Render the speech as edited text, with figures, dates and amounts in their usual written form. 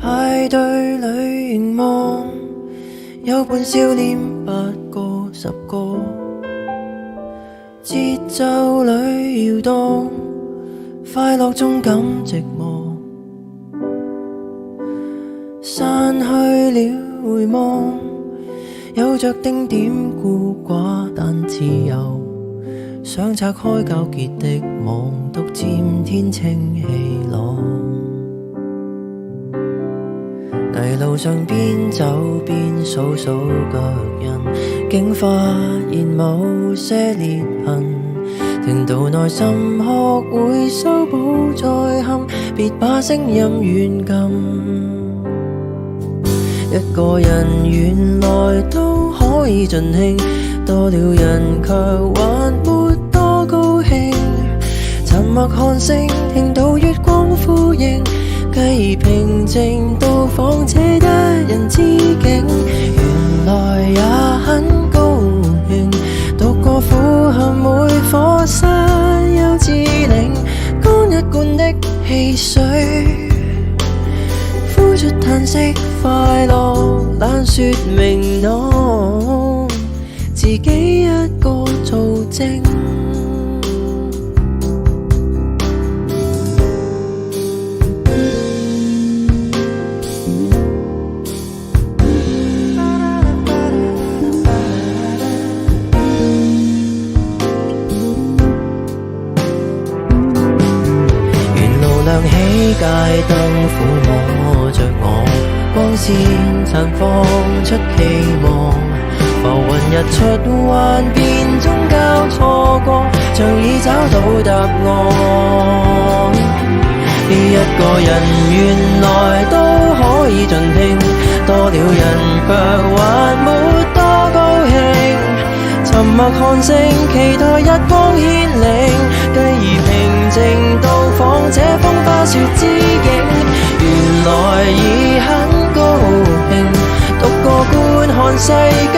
派對裏凝望，有伴笑臉8個10個，節奏裏搖動，快樂中感寂寞，散去了回望，有着丁點孤寡但自由，想拆開糾結的網，獨佔天清氣朗。泥路上邊走邊數數腳印，竟發現某些裂痕，聽到內心學會修補再憾，別把聲音軟禁。一個人原來都可以盡興，多了人卻還沒多高興。沉默看星，聽到月光呼應，繼而平靜到訪這得人之境。原來也很高興，獨個俯瞰每顆山丘之嶺，乾一罐的汽水，呼出嘆息，快樂懶說明朗，自己一個做證。亮起街燈撫摸着我，光線綻放出希望，浮雲日出幻變中交錯過，像已找到答案。一個人原來都可以盡興，多了人卻還沒多高興。沉默看星，期待日光牽領，繼而平靜到訪這風花雪之境。原來已很高興，獨個觀看世界